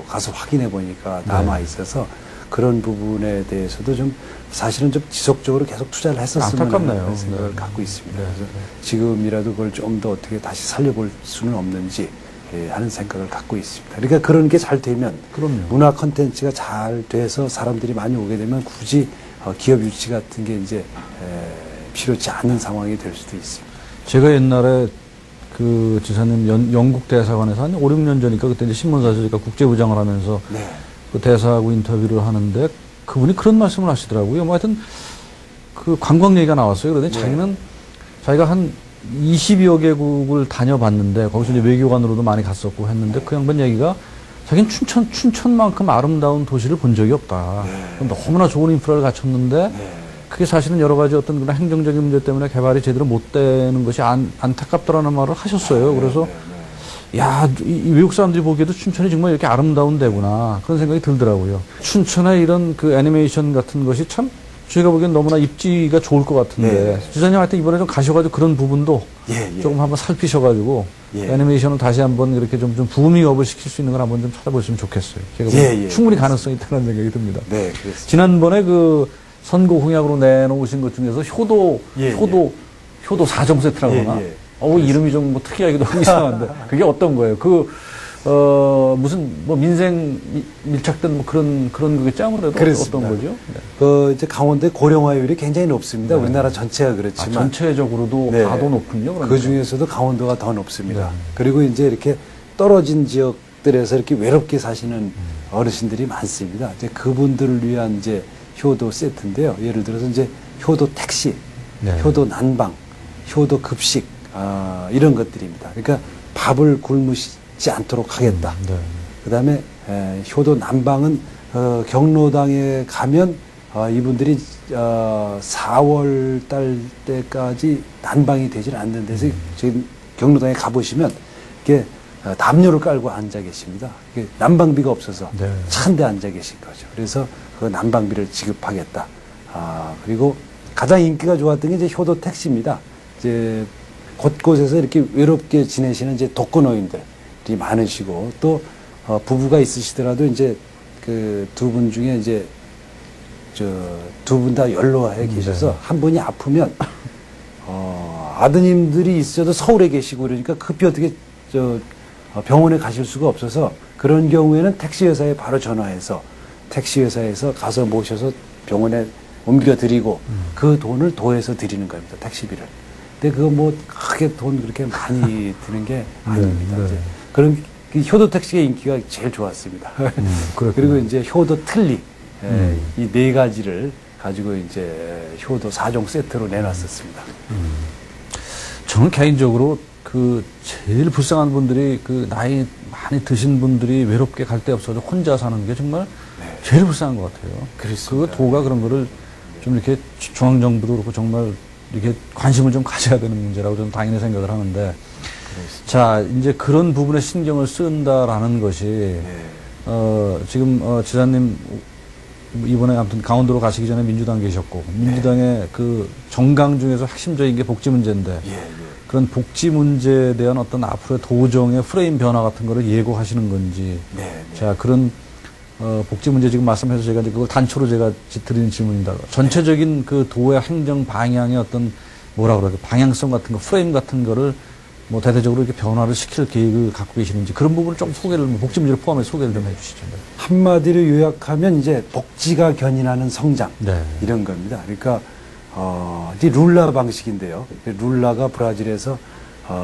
가서 확인해 보니까 남아 있어서 그런 부분에 대해서도 좀 사실은 좀 지속적으로 계속 투자를 했었으면 하는 생각을 갖고 있습니다. 그래서 지금이라도 그걸 좀 더 어떻게 다시 살려볼 수는 없는지 하는 생각을 갖고 있습니다. 그러니까 그런 게 잘 되면 문화 콘텐츠가 잘 돼서 사람들이 많이 오게 되면 굳이 기업 유치 같은 게 이제 필요치 않은 상황이 될 수도 있습니다. 제가 옛날에 그 지사님 영국 대사관에서 한 5, 6년 전이니까 그때 이제 신문사에서 제가 국제부장을 하면서 네. 그 대사하고 인터뷰를 하는데 그분이 그런 말씀을 하시더라고요. 뭐 하여튼 그 관광 얘기가 나왔어요. 그러더니 네. 자기는 자기가 한 20여 개국을 다녀봤는데 거기서 이제 외교관으로도 많이 갔었고 했는데 그 양반 얘기가 자기는 춘천만큼 아름다운 도시를 본 적이 없다. 너무나 좋은 인프라를 갖췄는데 그게 사실은 여러 가지 어떤 그런 행정적인 문제 때문에 개발이 제대로 못 되는 것이 안타깝다라는 말을 하셨어요. 그래서 야, 이 외국 사람들이 보기에도 춘천이 정말 이렇게 아름다운 데구나 그런 생각이 들더라고요. 춘천의 이런 그 애니메이션 같은 것이 참 저희가 보기엔 너무나 입지가 좋을 것 같은데 지사님 하여튼 이번에 좀 가셔가지고 그런 부분도 조금 한번 살피셔가지고 애니메이션을 다시 한번 이렇게 좀 부음이업을 시킬 수 있는 걸 한번 좀 찾아보시면 좋겠어요. 제가 충분히 그렇습니다. 가능성이 있다는 생각이 듭니다. 네, 그렇습니다. 지난번에 그 선거 공약으로 내놓으신 것 중에서 효도 4정 세트라고 하나? 이름이 좀 뭐 특이하기도 하고 이상한데 그게 어떤 거예요? 무슨 뭐 민생 밀착된 뭐 그런 거겠죠? 아무래도 그렇습니다. 어떤 거죠? 네. 이제 강원도의 고령화율이 굉장히 높습니다. 우리나라 전체가 그렇지만 전체적으로도 다도 높군요. 그러니까. 그 중에서도 강원도가 더 높습니다. 네. 그리고 이제 이렇게 떨어진 지역들에서 이렇게 외롭게 사시는 어르신들이 많습니다. 이제 그분들을 위한 이제 효도 세트인데요. 예를 들어서 이제 효도 택시, 효도 난방, 효도 급식, 이런 것들입니다. 그러니까 밥을 굶으시지 않도록 하겠다. 그 다음에 효도 난방은 경로당에 가면 이분들이 4월 달 때까지 난방이 되질 않는 데서 지금 경로당에 가보시면 이렇게 담요를 깔고 앉아 계십니다. 이게 난방비가 없어서 찬데 앉아 계신 거죠. 그래서 그 난방비를 지급하겠다. 그리고 가장 인기가 좋았던 게 이제 효도 택시입니다. 이제 곳곳에서 이렇게 외롭게 지내시는 이제 독거노인들이 많으시고 또 부부가 있으시더라도 이제 그 두 분 중에 이제 두 분 다 연로하에 계셔서 한 분이 아프면 아드님들이 있어도 서울에 계시고 그러니까 급히 어떻게 병원에 가실 수가 없어서 그런 경우에는 택시 회사에 바로 전화해서 택시 회사에서 가서 모셔서 병원에 옮겨 드리고 그 돈을 도에서 드리는 겁니다. 택시비를. 근데 그거 뭐 크게 돈 그렇게 많이 드는 게 아닙니다. 이제 그런 효도 택시의 인기가 제일 좋았습니다. 그리고 이제 효도 틀니 이 네 가지를 가지고 이제 효도 4종 세트로 내놨었습니다. 저는 개인적으로 그 제일 불쌍한 분들이 그 나이 많이 드신 분들이 외롭게 갈 데 없어서 혼자 사는 게 정말 제일 불쌍한 것 같아요. 그 도가 그런 거를 좀 이렇게 중앙정부도 그렇고 정말 이렇게 관심을 좀 가져야 되는 문제라고 저는 당연히 생각을 하는데 자, 이제 그런 부분에 신경을 쓴다라는 것이 지금 지사님 이번에 아무튼 강원도로 가시기 전에 민주당 계셨고 민주당의 그 정강 중에서 핵심적인 게 복지 문제인데 그런 복지 문제에 대한 어떤 앞으로의 도정의 프레임 변화 같은 거를 예고하시는 건지 자, 그런 복지 문제 지금 말씀해서 제가 이제 그걸 단초로 제가 드리는 질문입니다. 전체적인 그 도의 행정 방향의 어떤 뭐라 그러죠? 방향성 같은 거, 프레임 같은 거를 뭐 대대적으로 이렇게 변화를 시킬 계획을 갖고 계시는지 그런 부분을 좀 소개를, 복지 문제를 포함해서 소개를 좀 해주시죠. 한마디로 요약하면 이제 복지가 견인하는 성장 이런 겁니다. 그러니까 이제 룰라 방식인데요. 룰라가 브라질에서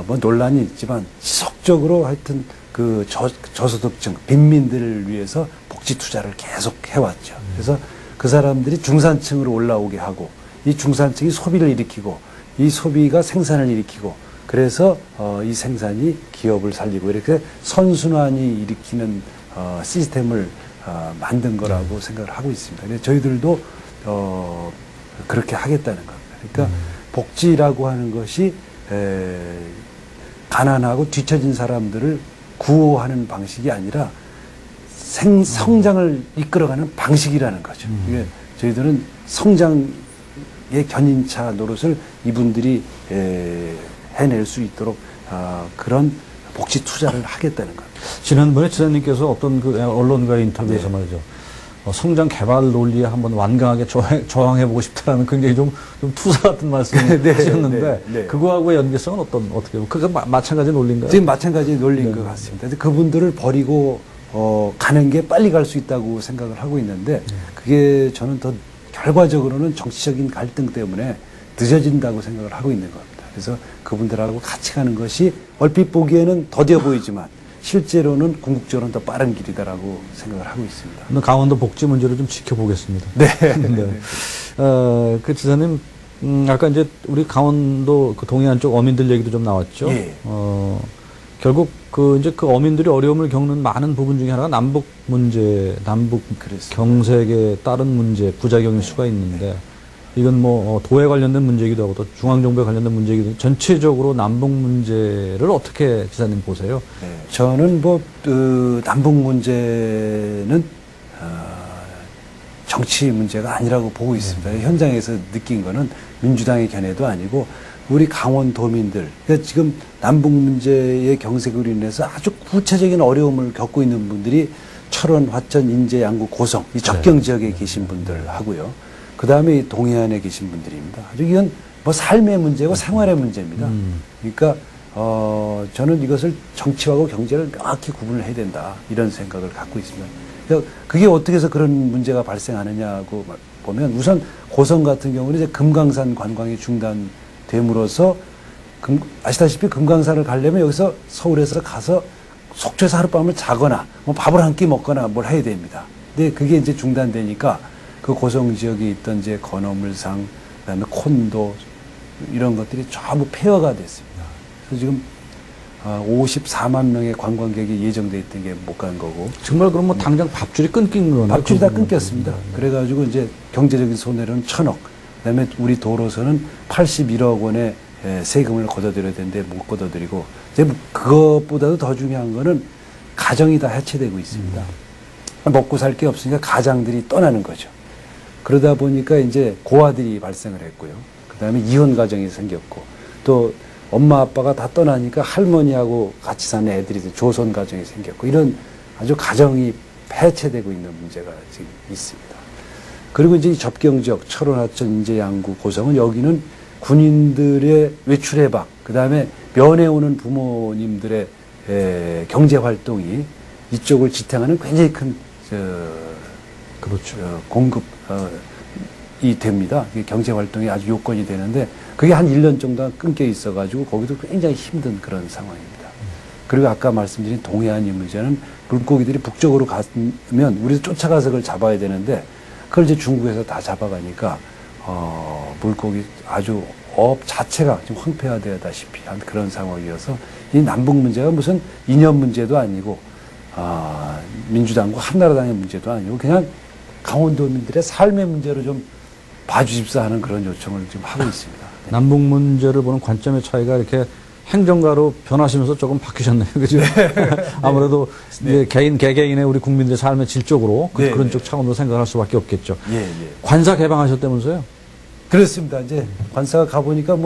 뭐 논란이 있지만 지속적으로 하여튼 그 저소득층 빈민들을 위해서 복지 투자를 계속 해왔죠. 그래서 그 사람들이 중산층으로 올라오게 하고 이 중산층이 소비를 일으키고 이 소비가 생산을 일으키고 그래서 이 생산이 기업을 살리고 이렇게 선순환이 일으키는 시스템을 만든 거라고 생각을 하고 있습니다. 그래서 저희들도 그렇게 하겠다는 겁니다. 그러니까 복지라고 하는 것이 가난하고 뒤처진 사람들을 구호하는 방식이 아니라 성장을 이끌어가는 방식이라는 거죠. 이게 저희들은 성장의 견인차 노릇을 이분들이 해낼 수 있도록 그런 복지 투자를 하겠다는 겁니다. 지난번에 지사님께서 어떤 그 언론과의 인터뷰에서 말이죠. 성장 개발 논리에 한번 완강하게 저항해보고 싶다라는 굉장히 좀 투사 같은 말씀을 하셨는데 그거하고의 연계성은 어떻게 보면 그게 마찬가지 논리인가요? 지금 마찬가지 논리인 것 같습니다. 그분들을 버리고 가는 게 빨리 갈 수 있다고 생각을 하고 있는데 그게 저는 더 결과적으로는 정치적인 갈등 때문에 늦어진다고 생각을 하고 있는 겁니다. 그래서 그분들하고 같이 가는 것이 얼핏 보기에는 더뎌 보이지만 실제로는 궁극적으로는 더 빠른 길이다라고 생각을 하고 있습니다. 오늘 강원도 복지 문제를 좀 지켜보겠습니다. 네. 네. 그 지사님, 아까 이제 우리 강원도 그 동해안 쪽 어민들 얘기도 좀 나왔죠. 예. 결국 이제 그 어민들이 어려움을 겪는 많은 부분 중에 하나가 남북 문제, 남북 그렇습니다. 경색에 따른 문제, 부작용일 수가 있는데 이건 뭐 도에 관련된 문제이기도 하고 또 중앙정부에 관련된 문제이기도 하고 전체적으로 남북 문제를 어떻게 지사님 보세요? 네. 저는 남북 문제는 정치 문제가 아니라고 보고 있습니다. 현장에서 느낀 거는 민주당의 견해도 아니고 우리 강원도민들, 그러니까 지금 남북 문제의 경색으로 인해서 아주 구체적인 어려움을 겪고 있는 분들이 철원, 화천, 인제, 양구, 고성 이 접경 지역에 계신 분들 하고요. 그 다음에 이 동해안에 계신 분들입니다. 아주 이건 뭐 삶의 문제고 생활의 문제입니다. 그러니까 저는 이것을 정치하고 경제를 명확히 구분을 해야 된다 이런 생각을 갖고 있습니다. 그러니까 그게 어떻게 해서 그런 문제가 발생하느냐고 보면 우선 고성 같은 경우는 이제 금강산 관광이 중단됨으로써 아시다시피 금강산을 가려면 여기서 서울에서 가서 속초에서 하룻밤을 자거나 뭐 밥을 한 끼 먹거나 뭘 해야 됩니다. 근데 그게 이제 중단되니까 그 고성 지역에 있던 이제 건어물상, 그다음에 콘도 이런 것들이 전부 폐허가 됐습니다. 그래서 지금 54만 명의 관광객이 예정돼 있던 게 못 간 거고. 정말 그럼 뭐 당장 밥줄이 끊긴 거네요. 밥줄이 다 끊겼습니다. 그래가지고 이제 경제적인 손해는 1,000억. 그다음에 우리 도로서는 81억 원의 세금을 걷어들여야 되는데 못 걷어들이고, 이제 그것보다도 더 중요한 거는 가정이 다 해체되고 있습니다. 먹고 살 게 없으니까 가장들이 떠나는 거죠. 그러다 보니까 이제 고아들이 발생을 했고요. 그다음에 이혼 가정이 생겼고, 또 엄마 아빠가 다 떠나니까 할머니하고 같이 사는 애들이 조선 가정이 생겼고, 이런 아주 가정이 해체되고 있는 문제가 지금 있습니다. 그리고 이제 이 접경 지역 철원, 하천, 인제, 양구, 고성은 여기는 군인들의 외출 해방, 그다음에 면회 오는 부모님들의 경제 활동이 이쪽을 지탱하는 굉장히 큰 그렇죠. 공급이 됩니다. 경제 활동이 아주 요건이 되는데 그게 한 1년 정도 끊겨 있어가지고 거기도 굉장히 힘든 그런 상황입니다. 그리고 아까 말씀드린 동해안 이 문제는 물고기들이 북쪽으로 가면 우리도 쫓아가서 그걸 잡아야 되는데 그걸 이제 중국에서 다 잡아가니까 물고기 아주 업 자체가 지금 황폐화되다시피 한 그런 상황이어서 이 남북 문제가 무슨 이념 문제도 아니고 민주당과 한나라당의 문제도 아니고 그냥 강원도민들의 삶의 문제로 좀 봐주십사 하는 그런 요청을 지금 하고 있습니다. 네. 남북 문제를 보는 관점의 차이가 이렇게 행정가로 변하시면서 조금 바뀌셨네요. 그죠? 아무래도 이제 개개인의 우리 국민들의 삶의 질적으로 그런 쪽 차원으로 생각할 수밖에 없겠죠. 관사 개방하셨다면서요? 그렇습니다. 이제 관사가 가보니까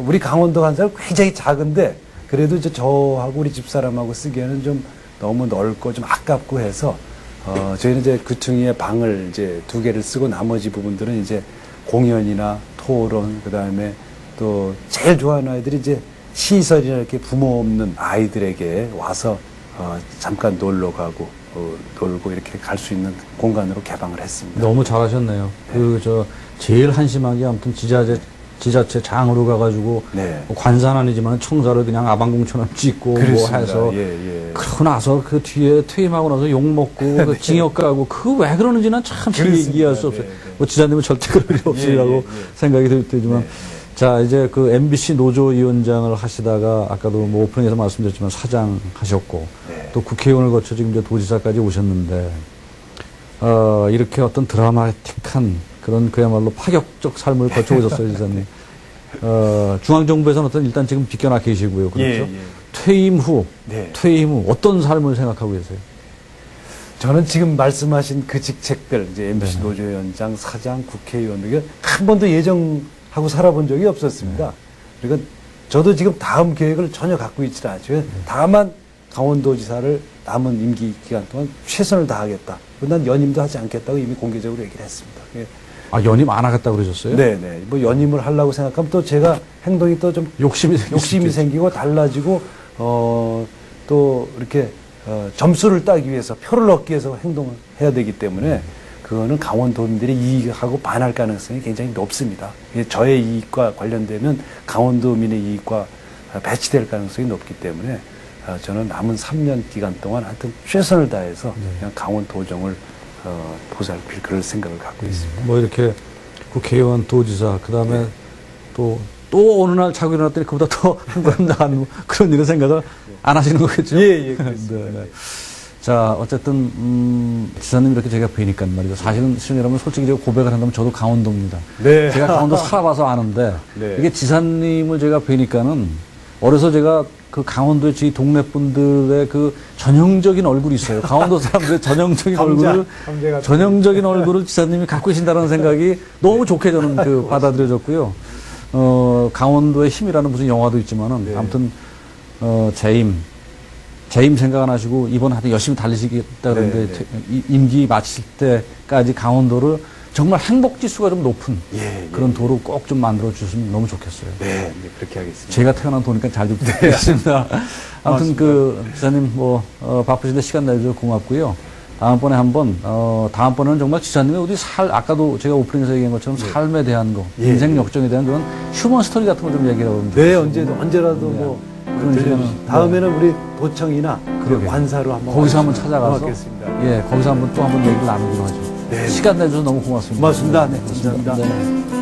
우리 강원도 관사가 굉장히 작은데 그래도 이제 저하고 우리 집사람하고 쓰기에는 좀 너무 넓고 좀 아깝고 해서 저희는 이제 구층에 방을 이제 2개를 쓰고 나머지 부분들은 이제 공연이나 토론, 그 다음에 또 제일 좋아하는 아이들이 이제 시설이나 이렇게 부모 없는 아이들에게 와서 잠깐 놀러 가고 놀고 이렇게 갈 수 있는 공간으로 개방을 했습니다. 너무 잘하셨네요. 네. 제일 한심하게 아무튼 지자체 장으로 가가지고 뭐 관사는 아니지만 청사를 그냥 아방궁처럼 짓고 그렇습니다. 뭐 해서 그러고 나서 그 뒤에 퇴임하고 나서 욕 먹고 그 징역 가고 그 왜 그러는지는 참 이해할 수 없어요. 뭐 지사님은 절대 그럴 일 없으리라고 생각이 되지만 자 이제 그 MBC 노조위원장을 하시다가 아까도 뭐 오프닝에서 말씀드렸지만 사장 하셨고 또 국회의원을 거쳐 지금 이제 도지사까지 오셨는데 이렇게 어떤 드라마틱한 그런 그야말로 파격적 삶을 거쳐오셨어요, 지사님. 중앙정부에서는 어떤 일단 지금 비껴나 계시고요. 그렇죠? 퇴임 후 어떤 삶을 생각하고 계세요? 저는 지금 말씀하신 그 직책들, 이제 MBC 노조위원장, 사장, 국회의원, 이게 한 번도 예정하고 살아본 적이 없었습니다. 그러니까 저도 지금 다음 계획을 전혀 갖고 있지 않죠. 다만 강원도지사를 남은 임기 기간 동안 최선을 다하겠다. 난 연임도 하지 않겠다고 이미 공개적으로 얘기를 했습니다. 연임 안 하겠다고 그러셨어요? 네네. 뭐 연임을 하려고 생각하면 또 제가 행동이 또 좀 욕심이 생기고 달라지고 또 이렇게 점수를 따기 위해서 표를 얻기 위해서 행동을 해야 되기 때문에 그거는 강원도민들의 이익하고 반할 가능성이 굉장히 높습니다. 이게 저의 이익과 관련되면 강원도민의 이익과 배치될 가능성이 높기 때문에 저는 남은 3년 기간 동안 하여튼 최선을 다해서 그냥 강원도정을 보살필 그럴 생각을 갖고 있습니다. 뭐 이렇게 국회의원, 도지사, 그 다음에 또 어느 날 자고 일어났더니 그보다 더 한 걸음 나가는 그런 이런 생각을 안 하시는 거겠죠? 예, 그렇습니다. 네. 자, 어쨌든, 지사님 이렇게 제가 뵈니까 말이죠. 사실은 시청자여러분 솔직히 제가 고백을 한다면 저도 강원도입니다. 네. 제가 강원도 살아봐서 아는데, 네. 이게 지사님을 제가 뵈니까는 어려서 제가 그 강원도의 저희 동네 분들의 그 전형적인 얼굴이 있어요. 강원도 사람들의 전형적인 얼굴을 지사님이 갖고 계신다는 생각이 너무 좋게 저는 받아들여졌고요. 강원도의 힘이라는 무슨 영화도 있지만은, 네. 아무튼, 재임 생각 안 하시고 이번 하여튼 열심히 달리시겠다 그러는데 임기 마칠 때까지 강원도를 정말 행복 지수가 좀 높은 그런 도로 꼭 좀 만들어 주시면 너무 좋겠어요. 네, 그렇게 하겠습니다. 제가 태어난 도니까 잘 좀 부탁드리겠습니다. 아무튼 지사님 바쁘신데 시간 내주셔서 고맙고요. 다음번에 다음번에는 정말 지사님의 아까도 제가 오프닝에서 얘기한 것처럼 삶에 대한 거, 인생 역정에 대한 그런 휴먼 스토리 같은 걸 좀 얘기를 하면 네, 언제라도 다음에는 우리 도청이나 그 관사로 한번 거기서 한번 찾아가서 고맙겠습니다. 예, 거기서 또 한번 얘기를 나누기로 하죠. 네. 시간 내줘서 너무 고맙습니다. 고맙습니다. 네, 감사합니다. 네.